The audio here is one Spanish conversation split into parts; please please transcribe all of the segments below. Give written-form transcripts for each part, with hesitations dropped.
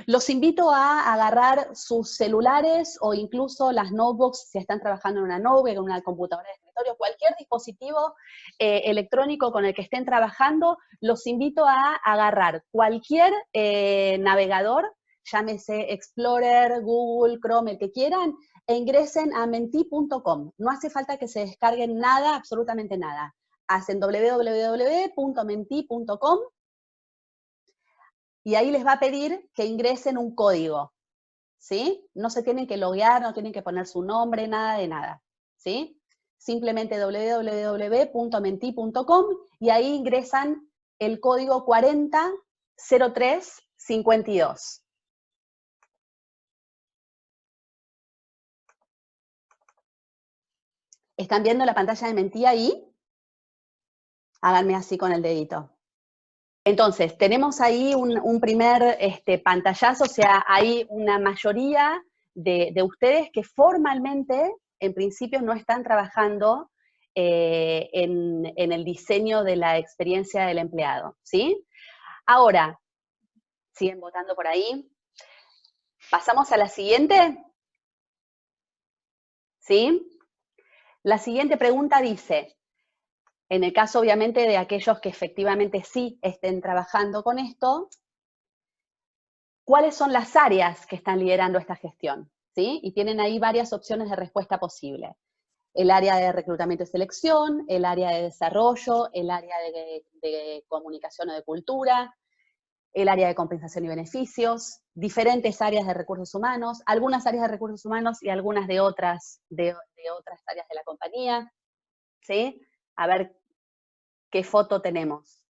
Los invito a agarrar sus celulares o incluso las notebooks, si están trabajando en una notebook, en una computadora de escritorio, cualquier dispositivo electrónico con el que estén trabajando, los invito a agarrar cualquier navegador, llámese Explorer, Google, Chrome, el que quieran, e ingresen a menti.com. No hace falta que se descarguen nada, absolutamente nada. Hacen www.menti.com y ahí les va a pedir que ingresen un código, ¿sí? No se tienen que loguear, no tienen que poner su nombre, nada de nada, ¿sí? Simplemente www.menti.com y ahí ingresan el código 400352. ¿Están viendo la pantalla de Menti ahí? Háganme así con el dedito. Entonces, tenemos ahí un primer pantallazo, o sea, hay una mayoría de ustedes que formalmente, en principio, no están trabajando en el diseño de la experiencia del empleado, ¿sí? Ahora, ¿siguen votando por ahí? ¿Pasamos a la siguiente? ¿Sí? La siguiente pregunta dice, en el caso obviamente de aquellos que efectivamente sí estén trabajando con esto, ¿cuáles son las áreas que están liderando esta gestión? ¿Sí? Y tienen ahí varias opciones de respuesta posible. El área de reclutamiento y selección, el área de desarrollo, el área de comunicación o de cultura, el área de compensación y beneficios, diferentes áreas de recursos humanos, algunas áreas de recursos humanos y algunas de otras áreas de la compañía, ¿sí? A ver qué foto tenemos.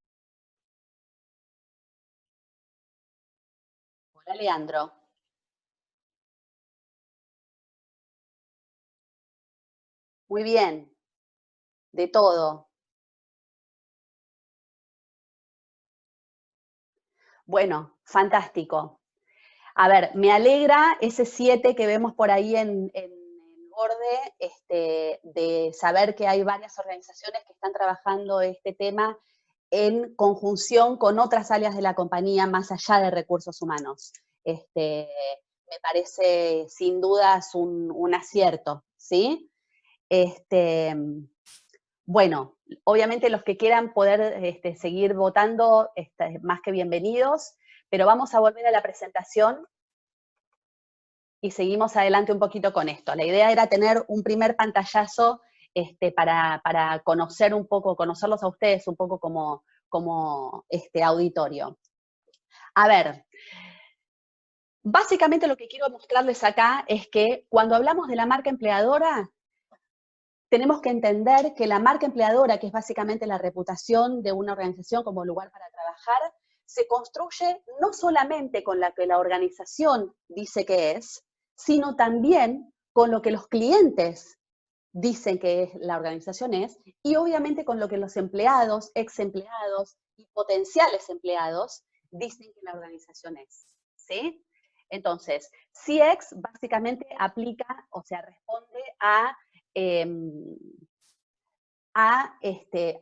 Hola, Leandro. Muy bien, de todo. Bueno, fantástico. A ver, me alegra ese 7 que vemos por ahí en el borde, de saber que hay varias organizaciones que están trabajando este tema en conjunción con otras áreas de la compañía más allá de recursos humanos. Me parece sin dudas un acierto, ¿sí? Bueno, obviamente los que quieran poder seguir votando, más que bienvenidos, pero vamos a volver a la presentación y seguimos adelante un poquito con esto. La idea era tener un primer pantallazo para conocer un poco, conocerlos a ustedes un poco como auditorio. A ver, básicamente lo que quiero mostrarles acá es que cuando hablamos de la marca empleadora, tenemos que entender que la marca empleadora, que es básicamente la reputación de una organización como lugar para trabajar, se construye no solamente con la que la organización dice que es, sino también con lo que los clientes dicen que la organización es, y obviamente con lo que los empleados, ex empleados y potenciales empleados dicen que la organización es, ¿sí? Entonces, CX básicamente aplica, o sea, responde eh, a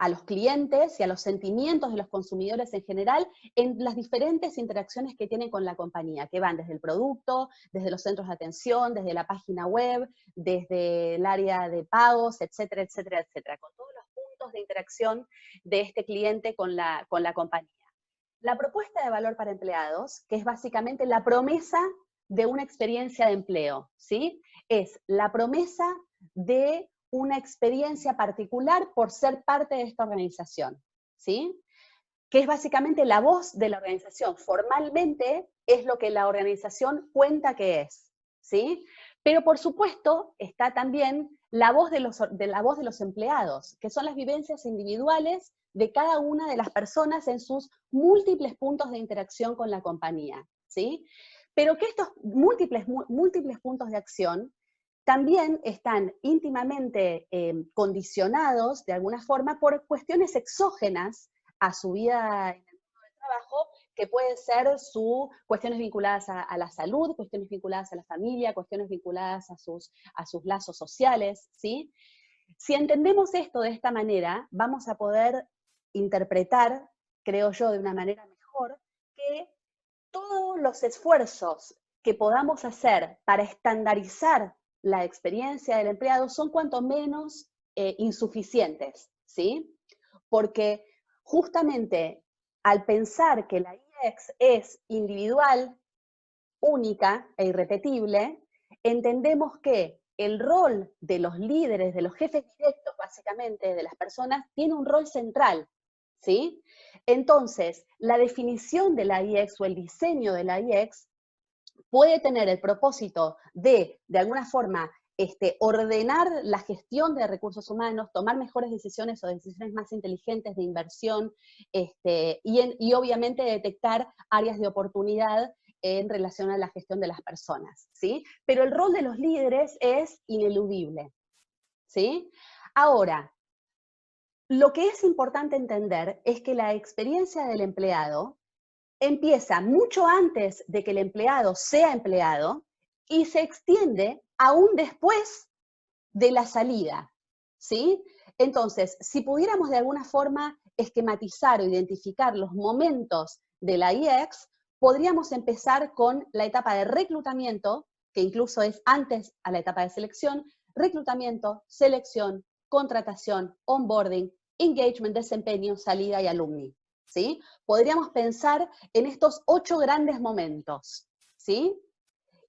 los clientes y a los sentimientos de los consumidores en general en las diferentes interacciones que tienen con la compañía, que van desde el producto, desde los centros de atención, desde la página web, desde el área de pagos, etcétera, etcétera, etcétera, con todos los puntos de interacción de este cliente con la compañía. La propuesta de valor para empleados, que es básicamente la promesa de una experiencia de empleo, ¿sí? Es la promesa de una experiencia particular por ser parte de esta organización, ¿sí? Que es básicamente la voz de la organización. Formalmente es lo que la organización cuenta que es, ¿sí? Pero por supuesto está también la voz de los empleados, que son las vivencias individuales de cada una de las personas en sus múltiples puntos de interacción con la compañía, ¿sí? Pero que estos múltiples puntos de acción también están íntimamente condicionados, de alguna forma, por cuestiones exógenas a su vida en el mundo del trabajo, que pueden ser cuestiones vinculadas a la salud, cuestiones vinculadas a la familia, cuestiones vinculadas a sus lazos sociales, ¿sí? Si entendemos esto de esta manera, vamos a poder interpretar, creo yo, de una manera mejor, que todos los esfuerzos que podamos hacer para estandarizar la experiencia del empleado son cuanto menos insuficientes, ¿sí? Porque justamente al pensar que la UX es individual, única e irrepetible, entendemos que el rol de los líderes, de los jefes directos, básicamente, de las personas, tiene un rol central, ¿sí? Entonces, la definición de la UX o el diseño de la UX puede tener el propósito de alguna forma, ordenar la gestión de recursos humanos, tomar mejores decisiones o decisiones más inteligentes de inversión, y obviamente detectar áreas de oportunidad en relación a la gestión de las personas, ¿sí? Pero el rol de los líderes es ineludible, ¿sí? Ahora, lo que es importante entender es que la experiencia del empleado empieza mucho antes de que el empleado sea empleado y se extiende aún después de la salida, ¿sí? Entonces, si pudiéramos de alguna forma esquematizar o identificar los momentos de la UX, podríamos empezar con la etapa de reclutamiento, que incluso es antes a la etapa de selección, reclutamiento, selección, contratación, onboarding, engagement, desempeño, salida y alumni, ¿sí? Podríamos pensar en estos 8 grandes momentos, ¿sí?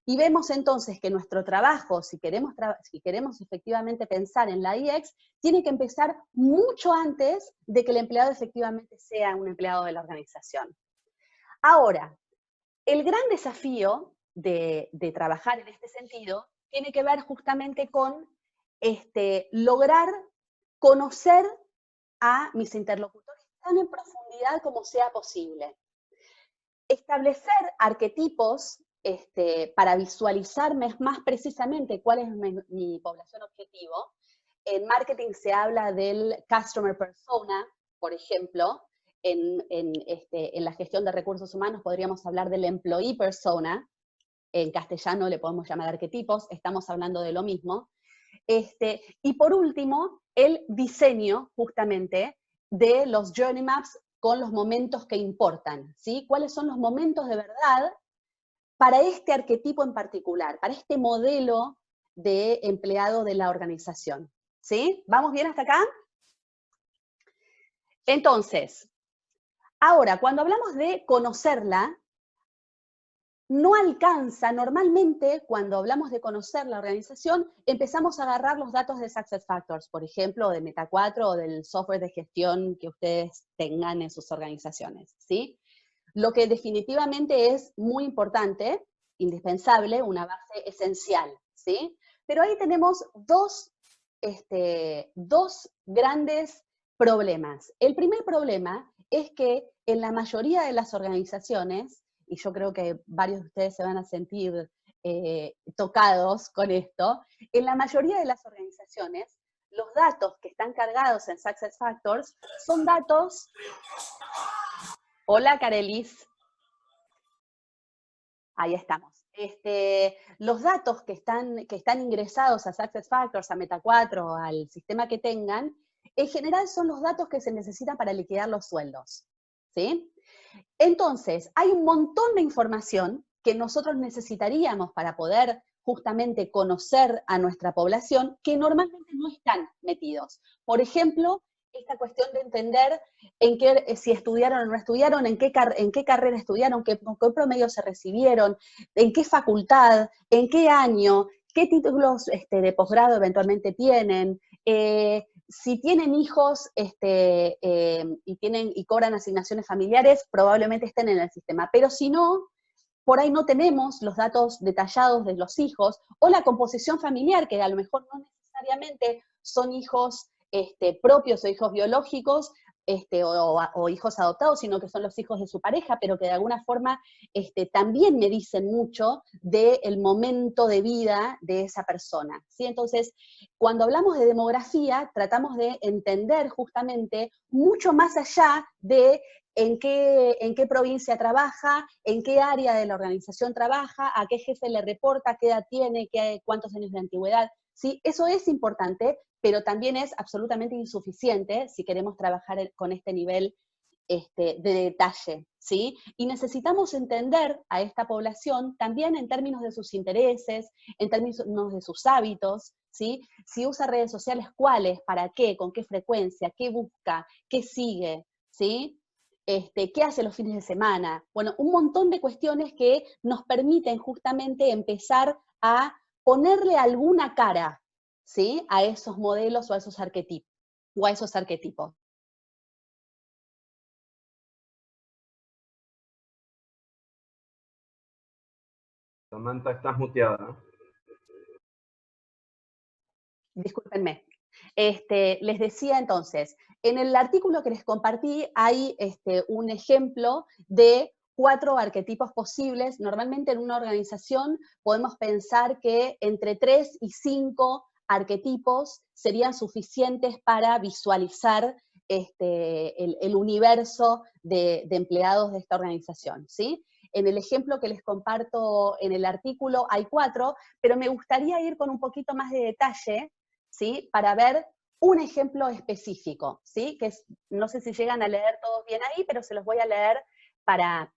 Y vemos entonces que nuestro trabajo, si queremos efectivamente pensar en la UX, tiene que empezar mucho antes de que el empleado efectivamente sea un empleado de la organización. Ahora, el gran desafío de trabajar en este sentido tiene que ver justamente con lograr conocer a mis interlocutores tan en profundidad como sea posible. Establecer arquetipos para visualizarme más precisamente cuál es mi población objetivo. En marketing se habla del customer persona, por ejemplo. En la gestión de recursos humanos podríamos hablar del employee persona. En castellano le podemos llamar arquetipos, estamos hablando de lo mismo. Y por último, el diseño, justamente, de los journey maps con los momentos que importan, ¿sí? ¿Cuáles son los momentos de verdad para este arquetipo en particular, para este modelo de empleado de la organización? ¿Sí? ¿Vamos bien hasta acá? Entonces, ahora, cuando hablamos de conocerla, no alcanza, normalmente cuando hablamos de conocer la organización, empezamos a agarrar los datos de SuccessFactors, por ejemplo, de Meta 4 o del software de gestión que ustedes tengan en sus organizaciones, ¿sí? Lo que definitivamente es muy importante, indispensable, una base esencial, ¿sí? Pero ahí tenemos dos grandes problemas. El primer problema es que en la mayoría de las organizaciones, y yo creo que varios de ustedes se van a sentir tocados con esto, en la mayoría de las organizaciones, los datos que están cargados en SuccessFactors son datos... Hola, Carelis. Ahí estamos. Los datos que están ingresados a SuccessFactors, a Meta 4, al sistema que tengan, en general son los datos que se necesitan para liquidar los sueldos, ¿sí? Entonces, hay un montón de información que nosotros necesitaríamos para poder justamente conocer a nuestra población que normalmente no están metidos. Por ejemplo, esta cuestión de entender si estudiaron o no estudiaron, en qué carrera estudiaron, con qué promedio se recibieron, en qué facultad, en qué año, qué títulos de posgrado eventualmente tienen, si tienen hijos y cobran asignaciones familiares, probablemente estén en el sistema. Pero si no, por ahí no tenemos los datos detallados de los hijos, o la composición familiar, que a lo mejor no necesariamente son hijos propios o hijos biológicos, o hijos adoptados, sino que son los hijos de su pareja, pero que de alguna forma también me dicen mucho del momento de vida de esa persona, ¿sí? Entonces, cuando hablamos de demografía, tratamos de entender justamente mucho más allá de en qué provincia trabaja, en qué área de la organización trabaja, a qué jefe le reporta, qué edad tiene, cuántos años de antigüedad. ¿Sí? Eso es importante, pero también es absolutamente insuficiente si queremos trabajar con este nivel de detalle, ¿sí? Y necesitamos entender a esta población también en términos de sus intereses, en términos de sus hábitos, ¿sí? Si usa redes sociales, ¿cuáles? ¿Para qué? ¿Con qué frecuencia? ¿Qué busca? ¿Qué sigue? ¿Sí? ¿Qué hace los fines de semana? Bueno, un montón de cuestiones que nos permiten justamente empezar a ponerle alguna cara, ¿sí? A esos modelos o a esos arquetipos. Samantha, estás muteada. Discúlpenme. Les decía entonces, en el artículo que les compartí hay un ejemplo de 4 arquetipos posibles. Normalmente en una organización podemos pensar que entre 3 y 5 arquetipos serían suficientes para visualizar el universo de empleados de esta organización, ¿sí? En el ejemplo que les comparto en el artículo hay 4, pero me gustaría ir con un poquito más de detalle, ¿sí? Para ver un ejemplo específico, ¿sí? Que no sé si llegan a leer todos bien ahí, pero se los voy a leer para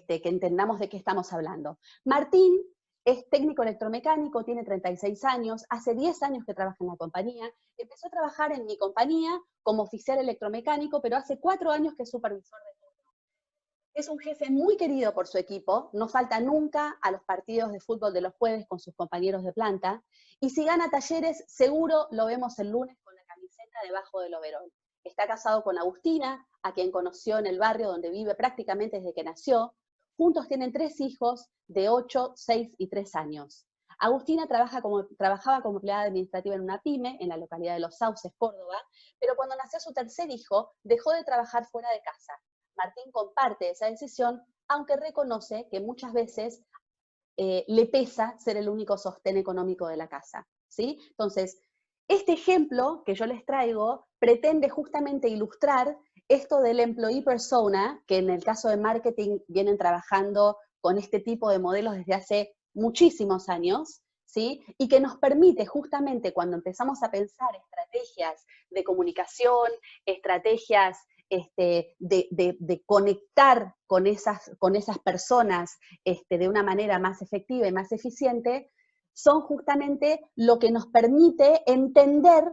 que entendamos de qué estamos hablando. Martín es técnico electromecánico, tiene 36 años, hace 10 años que trabaja en la compañía, empezó a trabajar en mi compañía como oficial electromecánico, pero hace 4 años que es supervisor de turno. Es un jefe muy querido por su equipo, no falta nunca a los partidos de fútbol de los jueves con sus compañeros de planta, y si gana talleres, seguro lo vemos el lunes con la camiseta debajo del overol. Está casado con Agustina, a quien conoció en el barrio donde vive prácticamente desde que nació. Juntos tienen 3 hijos de 8, 6 y 3 años. Agustina trabajaba como empleada administrativa en una pyme en la localidad de Los Sauces, Córdoba, pero cuando nació su tercer hijo, dejó de trabajar fuera de casa. Martín comparte esa decisión, aunque reconoce que muchas veces le pesa ser el único sostén económico de la casa, ¿sí? Entonces, este ejemplo que yo les traigo pretende justamente ilustrar esto del employee persona, que en el caso de marketing vienen trabajando con este tipo de modelos desde hace muchísimos años, ¿sí? Y que nos permite justamente cuando empezamos a pensar estrategias de comunicación, estrategias de conectar con esas personas de una manera más efectiva y más eficiente, son justamente lo que nos permite entender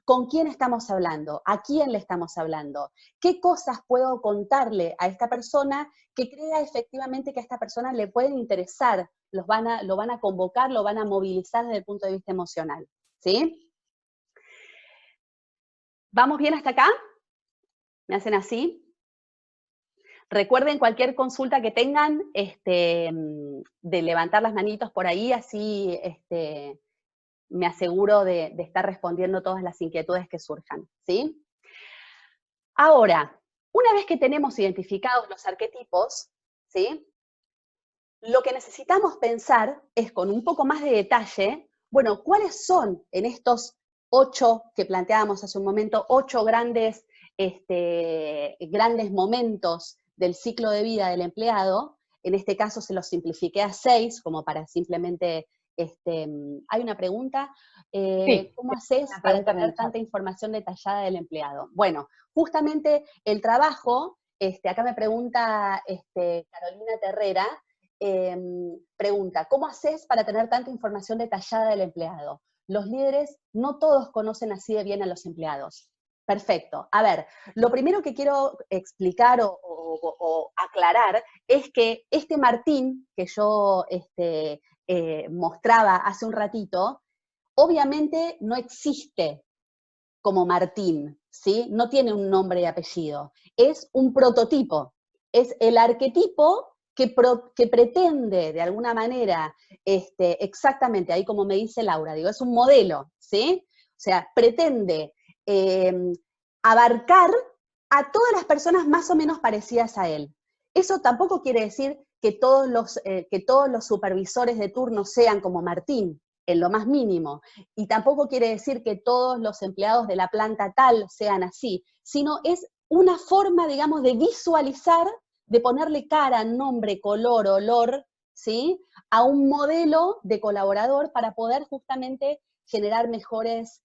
con quién estamos hablando, a quién le estamos hablando, qué cosas puedo contarle a esta persona que crea efectivamente que a esta persona le pueden interesar, lo van a convocar, lo van a movilizar desde el punto de vista emocional, ¿sí? ¿Vamos bien hasta acá? ¿Me hacen así? Recuerden cualquier consulta que tengan, de levantar las manitos por ahí, así me aseguro de estar respondiendo todas las inquietudes que surjan, ¿sí? Ahora, una vez que tenemos identificados los arquetipos, ¿sí? Lo que necesitamos pensar es, con un poco más de detalle, bueno, ¿cuáles son en estos 8 que planteábamos hace un momento, 8 grandes momentos del ciclo de vida del empleado? En este caso se los simplifiqué a 6, como para simplemente, hay una pregunta, Sí, ¿cómo haces una para pregunta en tener el chat. tanta información detallada del empleado? Bueno, justamente el trabajo, acá me pregunta Carolina Terrera, pregunta, ¿cómo haces para tener tanta información detallada del empleado? Los líderes no todos conocen así de bien a los empleados. Perfecto. A ver, lo primero que quiero explicar o aclarar es que este Martín que yo mostraba hace un ratito, obviamente no existe como Martín, ¿sí? No tiene un nombre y apellido. Es un prototipo. Es el arquetipo que pretende, de alguna manera, exactamente, ahí como me dice Laura, digo, es un modelo, ¿sí? O sea, pretende abarcar a todas las personas más o menos parecidas a él. Eso tampoco quiere decir que todos los supervisores de turno sean como Martín, en lo más mínimo, y tampoco quiere decir que todos los empleados de la planta tal sean así, sino es una forma, digamos, de visualizar, de ponerle cara, nombre, color, olor, ¿sí? A un modelo de colaborador para poder justamente generar mejores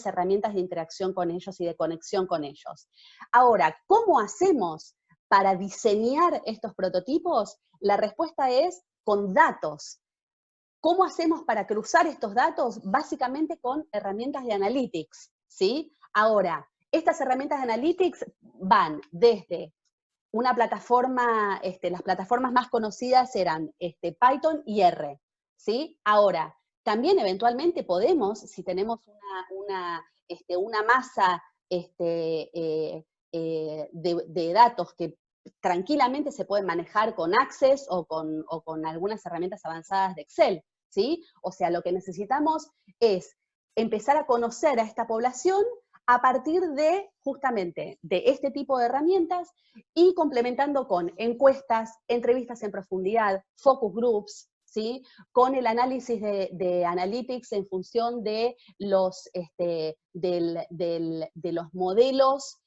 herramientas de interacción con ellos y de conexión con ellos. Ahora, ¿cómo hacemos para diseñar estos prototipos? La respuesta es con datos. ¿Cómo hacemos para cruzar estos datos? Básicamente con herramientas de analytics, ¿sí? Ahora, estas herramientas de analytics van desde una plataforma, las plataformas más conocidas eran Python y R, ¿sí? Ahora, también eventualmente podemos, si tenemos una masa de datos que tranquilamente se pueden manejar con Access o con algunas herramientas avanzadas de Excel, ¿sí? O sea, lo que necesitamos es empezar a conocer a esta población a partir de, justamente, de este tipo de herramientas y complementando con encuestas, entrevistas en profundidad, focus groups, ¿sí? Con el análisis de analytics en función de los, de los modelos,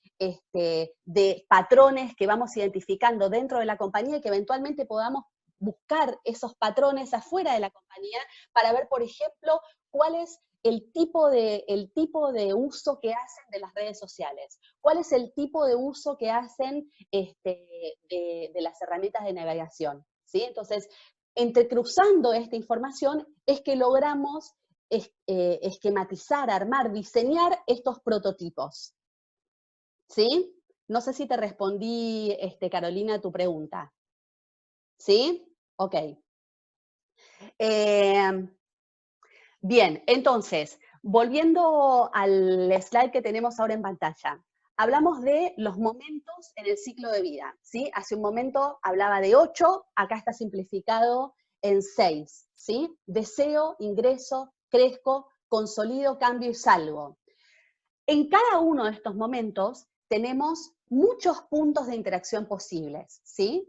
de patrones que vamos identificando dentro de la compañía y que eventualmente podamos buscar esos patrones afuera de la compañía para ver, por ejemplo, cuál es el tipo de uso que hacen de las redes sociales, cuál es el tipo de uso que hacen de las herramientas de navegación, ¿sí? Entonces, entrecruzando esta información es que logramos esquematizar, armar, diseñar estos prototipos, ¿sí? No sé si te respondí, Carolina, tu pregunta. ¿Sí? Ok. Bien, entonces, volviendo al slide que tenemos ahora en pantalla, hablamos de los momentos en el ciclo de vida, ¿sí? Hace un momento hablaba de 8, acá está simplificado en 6, ¿sí? Deseo, ingreso, crezco, consolido, cambio y salgo. En cada uno de estos momentos tenemos muchos puntos de interacción posibles, ¿sí?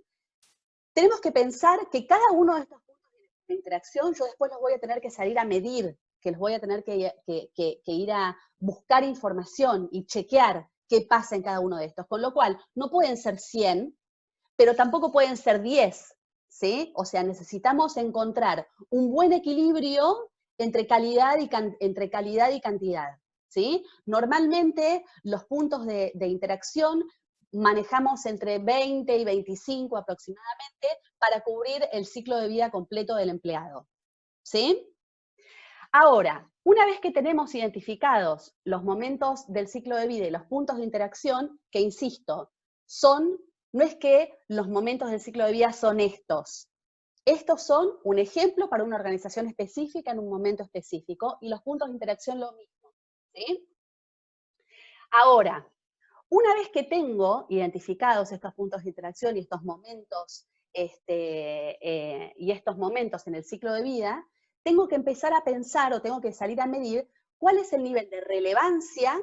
Tenemos que pensar que cada uno de estos puntos de interacción yo después los voy a tener que salir a medir, que los voy a tener que ir a buscar información y chequear qué pasa en cada uno de estos. Con lo cual, no pueden ser 100, pero tampoco pueden ser 10, ¿sí? O sea, necesitamos encontrar un buen equilibrio entre calidad y cantidad, ¿sí? Normalmente los puntos de interacción manejamos entre 20 y 25 aproximadamente para cubrir el ciclo de vida completo del empleado, ¿sí? Ahora, una vez que tenemos identificados los momentos del ciclo de vida y los puntos de interacción, que insisto, no es que los momentos del ciclo de vida son estos. Estos son un ejemplo para una organización específica en un momento específico y los puntos de interacción lo mismo, ¿sí? Ahora, una vez que tengo identificados estos puntos de interacción y estos momentos, y estos momentos en el ciclo de vida, tengo que empezar a pensar o tengo que salir a medir cuál es el nivel de relevancia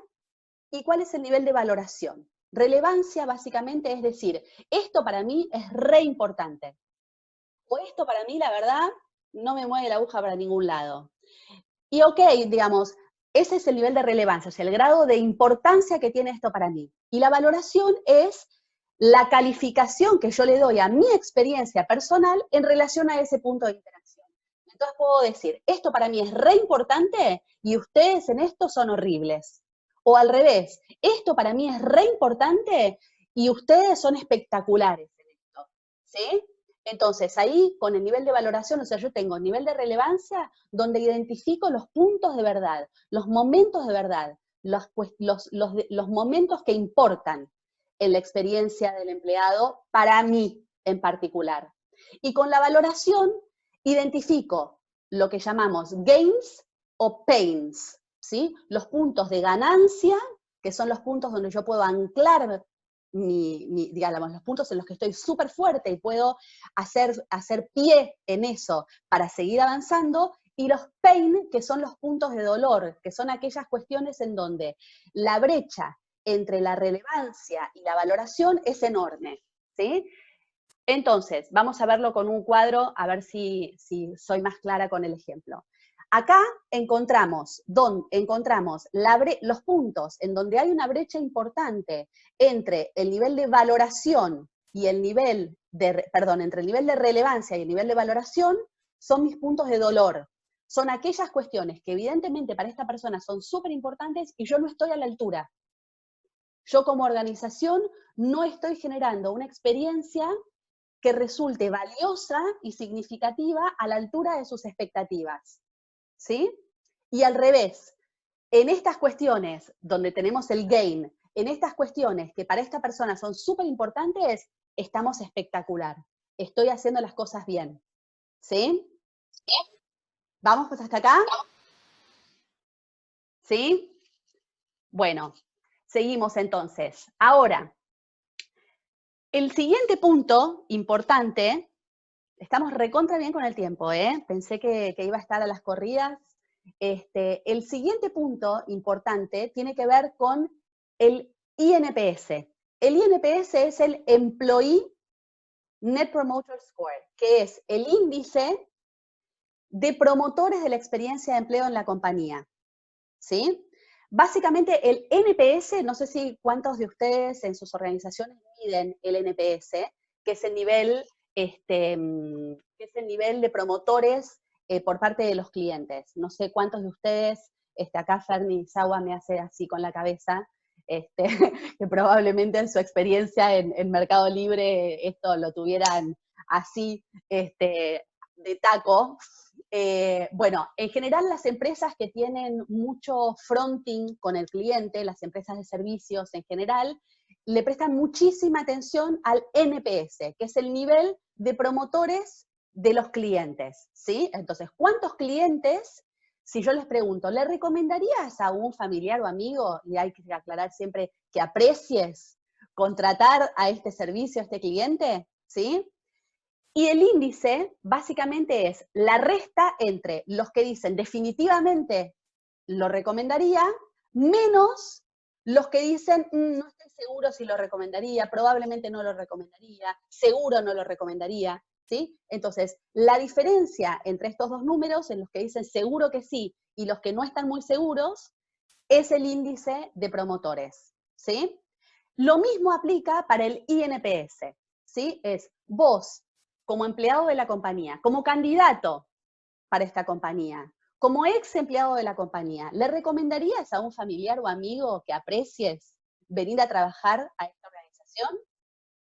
y cuál es el nivel de valoración. Relevancia básicamente es decir, esto para mí es re importante, o esto para mí, la verdad, no me mueve la aguja para ningún lado. Y ok, digamos, ese es el nivel de relevancia, o sea, el grado de importancia que tiene esto para mí. Y la valoración es la calificación que yo le doy a mi experiencia personal en relación a ese punto de interacción. Entonces puedo decir, esto para mí es re importante y ustedes en esto son horribles. O al revés, esto para mí es re importante y ustedes son espectaculares en esto, ¿sí? Entonces, ahí, con el nivel de valoración, o sea, yo tengo el nivel de relevancia donde identifico los puntos de verdad, los momentos de verdad, los momentos que importan en la experiencia del empleado para mí en particular. Y con la valoración identifico lo que llamamos gains o pains, ¿sí? Los puntos de ganancia, que son los puntos donde yo puedo anclar digamos, los puntos en los que estoy súper fuerte y puedo hacer pie en eso para seguir avanzando, y los pain, que son los puntos de dolor, que son aquellas cuestiones en donde la brecha entre la relevancia y la valoración es enorme, ¿sí? Entonces, vamos a verlo con un cuadro, a ver si soy más clara con el ejemplo. Acá encontramos los puntos en donde hay una brecha importante entre el nivel de valoración y el nivel de, entre el nivel de relevancia y el nivel de valoración, son mis puntos de dolor. son aquellas cuestiones que evidentemente para esta persona son súper importantes y yo no estoy a la altura. Yo como organización no estoy generando una experiencia que resulte valiosa y significativa a la altura de sus expectativas, ¿sí? Y al revés, en estas cuestiones donde tenemos el gain, en estas cuestiones que para esta persona son súper importantes, estamos espectacular. Estoy haciendo las cosas bien, ¿sí? ¿Vamos pues hasta acá? ¿Sí? Bueno, seguimos entonces. Ahora, el siguiente punto importante, estamos recontra bien con el tiempo, ¿eh? Pensé que iba a estar a las corridas. El siguiente punto importante tiene que ver con el INPS. El INPS es el Employee Net Promoter Score, que es el índice de promotores de la experiencia de empleo en la compañía, ¿sí? Básicamente el NPS, no sé si cuántos de ustedes en sus organizaciones miden el NPS, que es el nivel, de promotores por parte de los clientes. No sé cuántos de ustedes, acá Ferni Sawa me hace así con la cabeza, que probablemente en su experiencia en Mercado Libre esto lo tuvieran así de taco. Bueno, en general las empresas que tienen mucho fronting con el cliente, las empresas de servicios en general, le prestan muchísima atención al NPS, que es el nivel de promotores de los clientes, ¿sí? Entonces, ¿cuántos clientes, si yo les pregunto, ¿le recomendarías a un familiar o amigo, y hay que aclarar siempre que aprecies contratar a este servicio, a este cliente, ¿sí? Y el índice básicamente es la resta entre los que dicen definitivamente lo recomendaría, menos los que dicen no estoy seguro si lo recomendaría, probablemente no lo recomendaría, seguro no lo recomendaría, ¿sí? Entonces, la diferencia entre estos dos números, en los que dicen seguro que sí y los que no están muy seguros, es el índice de promotores, ¿sí? Lo mismo aplica para el INPS, ¿sí? Es vos, como empleado de la compañía, como candidato para esta compañía, como ex empleado de la compañía, ¿le recomendarías a un familiar o amigo que aprecies venir a trabajar a esta organización?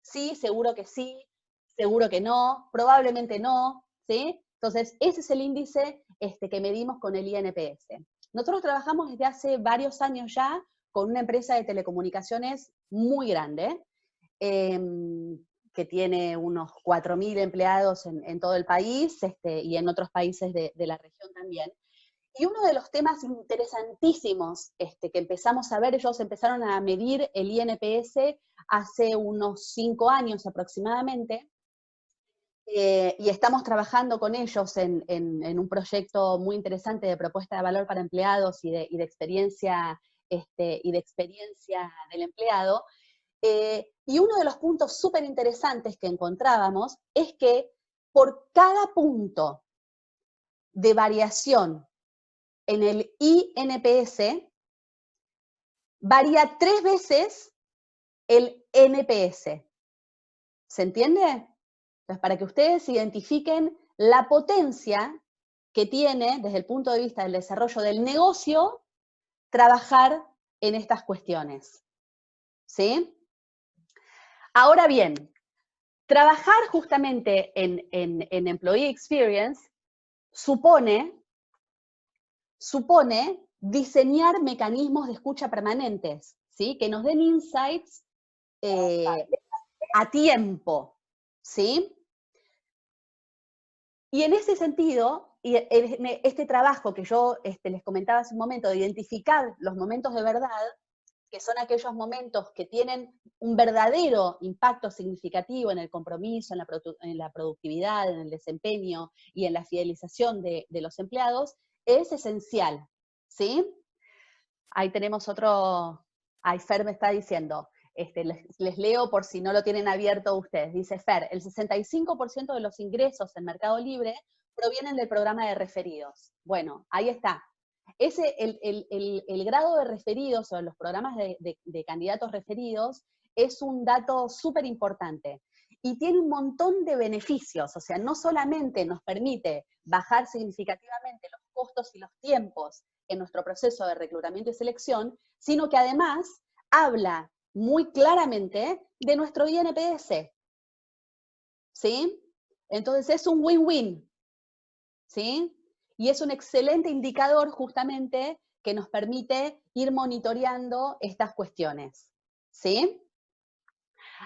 Sí, seguro que no, probablemente no, ¿sí? Entonces, ese es el índice que medimos con el INPS. Nosotros trabajamos desde hace varios años ya con una empresa de telecomunicaciones muy grande, que tiene unos 4.000 empleados en todo el país y en otros países de la región también. Y uno de los temas interesantísimos que empezamos a ver, ellos empezaron a medir el INPS hace unos 5 años aproximadamente, y estamos trabajando con ellos en un proyecto muy interesante de propuesta de valor para empleados y de experiencia, del empleado. Y uno de los puntos súper interesantes que encontrábamos es que por cada punto de variación en el INPS, varía 3 veces el NPS. ¿Se entiende? Entonces, para que ustedes identifiquen la potencia que tiene, desde el punto de vista del desarrollo del negocio, trabajar en estas cuestiones. ¿Sí? Ahora bien, trabajar justamente en Employee Experience supone diseñar mecanismos de escucha permanentes, ¿sí? Que nos den insights a tiempo, ¿sí? Y en ese sentido, este trabajo que yo les comentaba hace un momento, de identificar los momentos de verdad, que son aquellos momentos que tienen un verdadero impacto significativo en el compromiso, en la productividad, en el desempeño y en la fidelización de los empleados, es esencial, ¿sí? Ahí tenemos otro, ahí Fer me está diciendo, les leo por si no lo tienen abierto ustedes. Dice Fer, el 65% de los ingresos en Mercado Libre provienen del programa de referidos. Bueno, ahí está. El grado de referidos o los programas de candidatos referidos es un dato súper importante y tiene un montón de beneficios, o sea, no solamente nos permite bajar significativamente los costos y los tiempos en nuestro proceso de reclutamiento y selección, sino que además habla muy claramente de nuestro INPS, ¿sí? Entonces es un win-win, ¿sí? Y es un excelente indicador justamente que nos permite ir monitoreando estas cuestiones, ¿sí?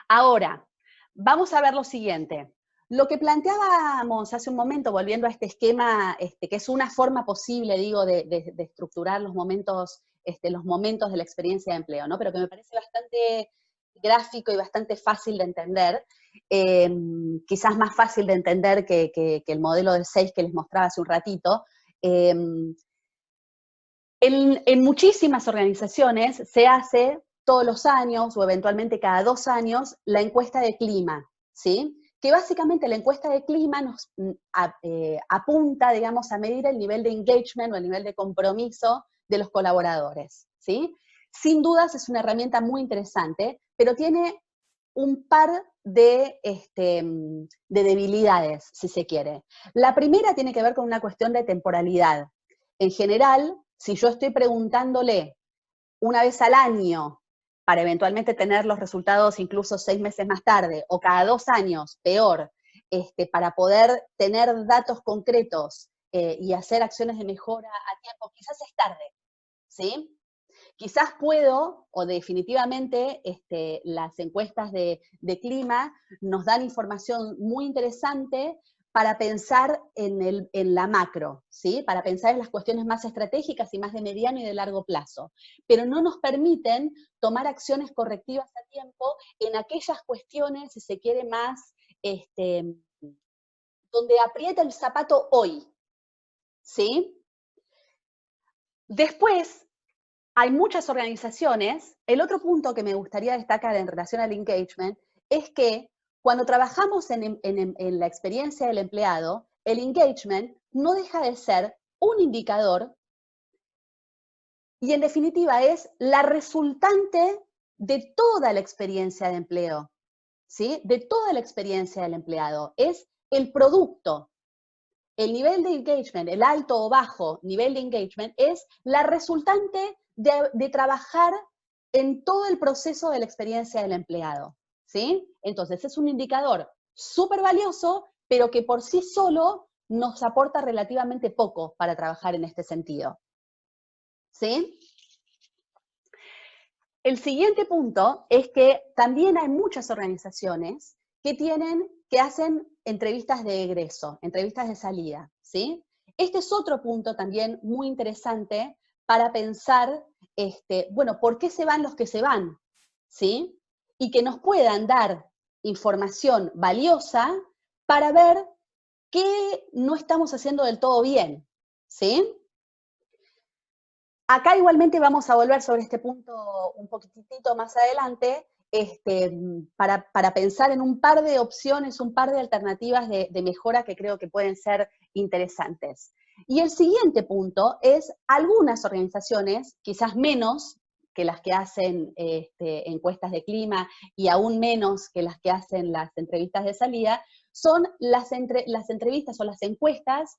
Ahora, vamos a ver lo siguiente. Lo que planteábamos hace un momento, volviendo a este esquema, que es una forma posible, digo, de estructurar los momentos de la experiencia de empleo, ¿no? Pero que me parece bastante gráfico y bastante fácil de entender, quizás más fácil de entender que el modelo de 6 que les mostraba hace un ratito. En muchísimas organizaciones se hace todos los años o eventualmente cada 2 años la encuesta de clima, ¿sí? Que básicamente la encuesta de clima nos apunta, digamos, a medir el nivel de engagement o el nivel de compromiso de los colaboradores, ¿sí? Sin dudas es una herramienta muy interesante, pero tiene un par de debilidades, si se quiere. La primera tiene que ver con una cuestión de temporalidad. En general, si yo estoy preguntándole una vez al año para eventualmente tener los resultados incluso 6 meses más tarde, o cada 2 años, peor, para poder tener datos concretos y hacer acciones de mejora a tiempo, quizás es tarde, ¿sí? Quizás puedo, o definitivamente las encuestas de clima nos dan información muy interesante para pensar en la macro, ¿sí? Para pensar en las cuestiones más estratégicas y más de mediano y de largo plazo, pero no nos permiten tomar acciones correctivas a tiempo en aquellas cuestiones, si se quiere, más donde aprieta el zapato hoy, ¿sí? Después, hay muchas organizaciones. El otro punto que me gustaría destacar en relación al engagement es que cuando trabajamos en la experiencia del empleado, el engagement no deja de ser un indicador y en definitiva es la resultante de toda la experiencia de empleo, ¿sí? De toda la experiencia del empleado. Es el producto. El nivel de engagement, el alto o bajo nivel de engagement, es la resultante de trabajar en todo el proceso de la experiencia del empleado, ¿sí? Entonces, es un indicador súper valioso, pero que por sí solo nos aporta relativamente poco para trabajar en este sentido, ¿sí? El siguiente punto es que también hay muchas organizaciones que hacen entrevistas de egreso, entrevistas de salida, ¿sí? Este es otro punto también muy interesante para pensar, bueno, ¿por qué se van los que se van? ¿Sí? Y que nos puedan dar información valiosa para ver qué no estamos haciendo del todo bien, ¿sí? Acá igualmente vamos a volver sobre este punto un poquitito más adelante, para pensar en un par de opciones, un par de alternativas de mejora que creo que pueden ser interesantes. Y el siguiente punto es algunas organizaciones, quizás menos que las que hacen encuestas de clima y aún menos que las que hacen las entrevistas de salida, son las entrevistas o las encuestas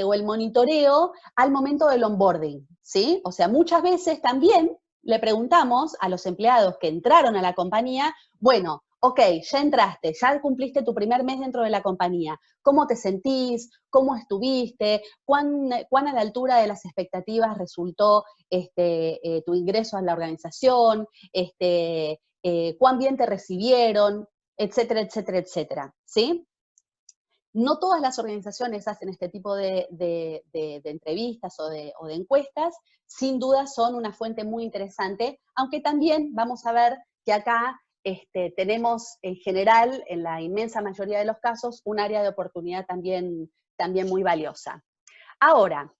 o el monitoreo al momento del onboarding, ¿sí? O sea, muchas veces también le preguntamos a los empleados que entraron a la compañía, bueno, ok, ya entraste, ya cumpliste tu primer mes dentro de la compañía, ¿cómo te sentís? ¿Cómo estuviste? ¿Cuán a la altura de las expectativas resultó tu ingreso a la organización? ¿Cuán bien te recibieron? Etcétera, etcétera, etcétera, ¿sí? No todas las organizaciones hacen este tipo de entrevistas o de encuestas, sin duda son una fuente muy interesante, aunque también vamos a ver que acá tenemos en general, en la inmensa mayoría de los casos, un área de oportunidad también muy valiosa. Ahora,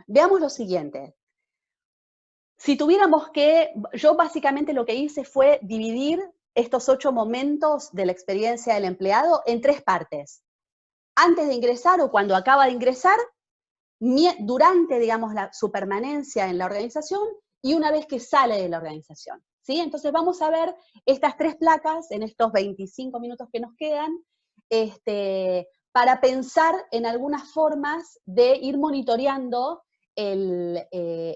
veamos lo siguiente. Si tuviéramos que, yo básicamente lo que hice fue dividir estos 8 momentos de la experiencia del empleado en 3 partes. Antes de ingresar o cuando acaba de ingresar, durante, digamos, su permanencia en la organización y una vez que sale de la organización, ¿sí? Entonces vamos a ver estas 3 placas en estos 25 minutos que nos quedan, para pensar en algunas formas de ir monitoreando el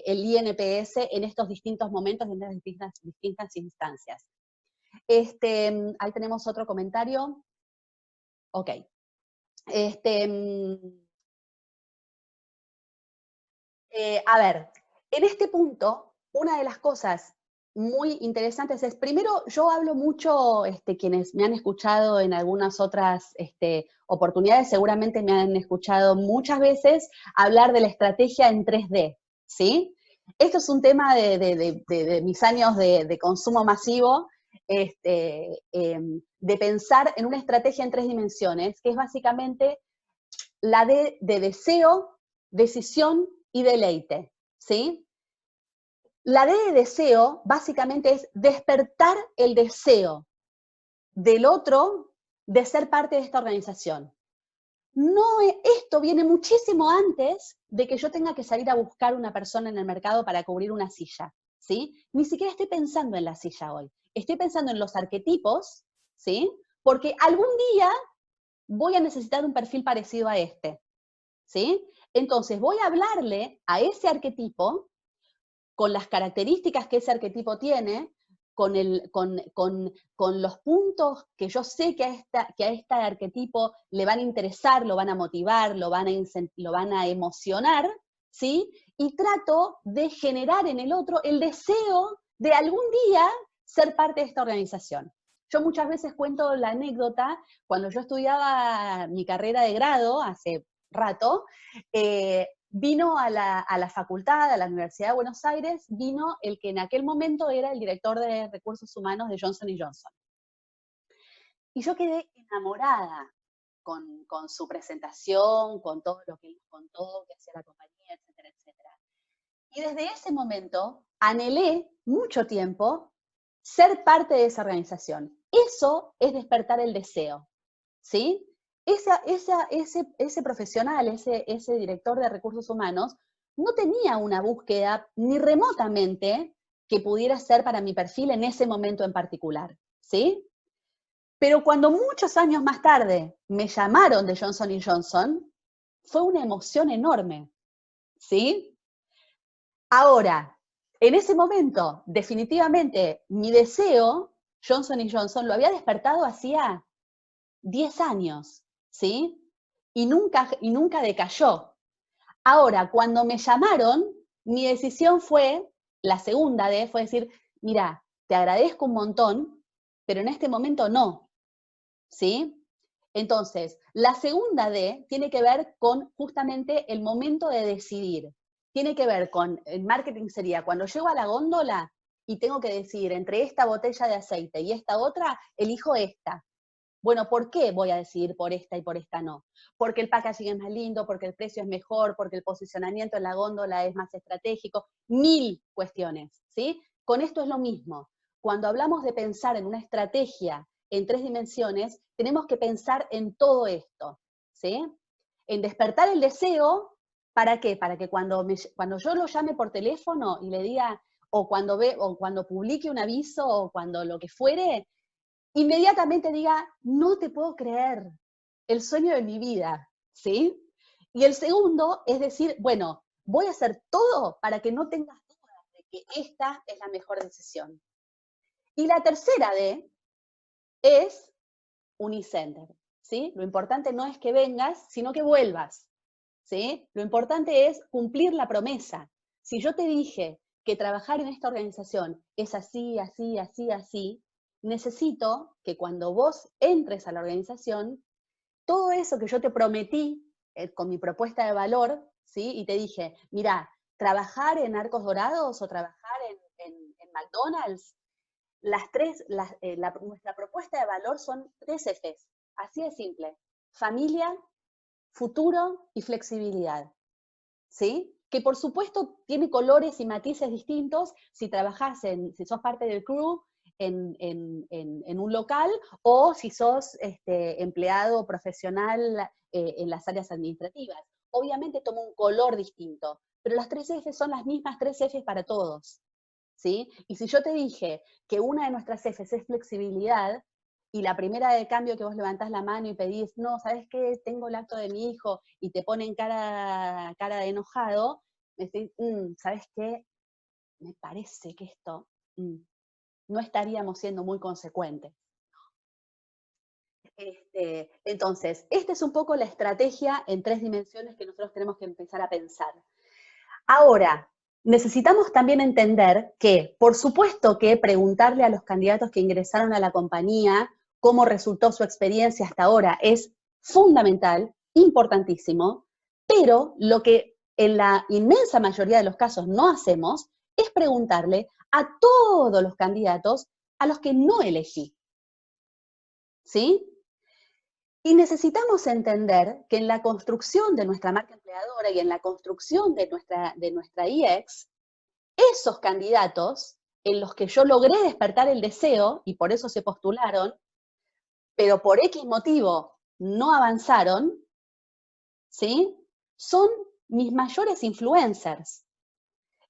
INPS en estos distintos momentos, en estas distintas instancias. Ahí tenemos otro comentario. Ok. A ver, en este punto, una de las cosas muy interesantes es, primero, yo hablo mucho, quienes me han escuchado en algunas otras oportunidades, seguramente me han escuchado muchas veces hablar de la estrategia en 3D, ¿sí? Esto es un tema de mis años de consumo masivo, de pensar en una estrategia en 3 dimensiones, que es básicamente la de deseo, decisión y deleite, ¿sí? La D de deseo básicamente es despertar el deseo del otro de ser parte de esta organización. No, esto viene muchísimo antes de que yo tenga que salir a buscar una persona en el mercado para cubrir una silla, ¿sí? Ni siquiera estoy pensando en la silla hoy. Estoy pensando en los arquetipos, ¿sí? Porque algún día voy a necesitar un perfil parecido a este, ¿sí? Entonces voy a hablarle a ese arquetipo con las características que ese arquetipo tiene, con los puntos que yo sé que a este arquetipo le van a interesar, lo van a motivar, lo van a emocionar, ¿sí? Y trato de generar en el otro el deseo de algún día ser parte de esta organización. Yo muchas veces cuento la anécdota, cuando yo estudiaba mi carrera de grado, hace rato, vino a la facultad, a la Universidad de Buenos Aires, vino el que en aquel momento era el director de recursos humanos de Johnson & Johnson. Y yo quedé enamorada con su presentación, con todo lo que él contó, que hacía la compañía, etcétera, etcétera. Y desde ese momento anhelé mucho tiempo ser parte de esa organización. Eso es despertar el deseo, ¿sí? Ese profesional, ese director de recursos humanos, no tenía una búsqueda ni remotamente que pudiera ser para mi perfil en ese momento en particular, ¿sí? Pero cuando muchos años más tarde me llamaron de Johnson & Johnson, fue una emoción enorme, ¿sí? Ahora, en ese momento, definitivamente, mi deseo, Johnson & Johnson, lo había despertado hacía 10 años, ¿sí? Y nunca decayó. Ahora, cuando me llamaron, mi decisión fue, la segunda fue decir, mira, te agradezco un montón, pero en este momento no, ¿sí? Entonces, la segunda D tiene que ver con justamente el momento de decidir. Tiene que ver con, el marketing sería, cuando llego a la góndola y tengo que decidir entre esta botella de aceite y esta otra, elijo esta. Bueno, ¿por qué voy a decidir por esta y por esta no? Porque el packaging es más lindo, porque el precio es mejor, porque el posicionamiento en la góndola es más estratégico, 1000 cuestiones, ¿sí? Con esto es lo mismo. Cuando hablamos de pensar en una estrategia en 3 dimensiones, tenemos que pensar en todo esto, ¿sí? En despertar el deseo, ¿para qué? Para que cuando yo lo llame por teléfono y le diga, o cuando publique un aviso, o cuando lo que fuere, inmediatamente diga, no te puedo creer, el sueño de mi vida, ¿sí? Y el segundo es decir, bueno, voy a hacer todo para que no tengas dudas de que esta es la mejor decisión. Y la tercera D es Unicenter, ¿sí? Lo importante no es que vengas, sino que vuelvas, ¿sí? Lo importante es cumplir la promesa. Si yo te dije que trabajar en esta organización es así, así, así, así, necesito que cuando vos entres a la organización, todo eso que yo te prometí con mi propuesta de valor, ¿sí? Y te dije, mira, trabajar en Arcos Dorados o trabajar en McDonald's, nuestra propuesta de valor son 3 Fs, así de simple: familia, futuro y flexibilidad, ¿sí? Que por supuesto tiene colores y matices distintos si si sos parte del crew en un local, o si sos empleado profesional en las áreas administrativas. Obviamente toma un color distinto, pero las 3 Fs son las mismas 3 Fs para todos, ¿sí? Y si yo te dije que una de nuestras Fs es flexibilidad, y la primera de cambio que vos levantás la mano y pedís, no, ¿sabes qué? Tengo el acto de mi hijo, y te ponen cara de enojado, decís, ¿sabes qué? Me parece que esto no estaríamos siendo muy consecuentes. Entonces, esta es un poco la estrategia en 3 dimensiones que nosotros tenemos que empezar a pensar. Ahora, necesitamos también entender que, por supuesto que preguntarle a los candidatos que ingresaron a la compañía cómo resultó su experiencia hasta ahora es fundamental, importantísimo, pero lo que en la inmensa mayoría de los casos no hacemos es preguntarle a todos los candidatos a los que no elegí. ¿Sí? Y necesitamos entender que en la construcción de nuestra marca empleadora y en la construcción de nuestra EX, esos candidatos en los que yo logré despertar el deseo, y por eso se postularon, pero por X motivo no avanzaron, ¿sí? Son mis mayores influencers.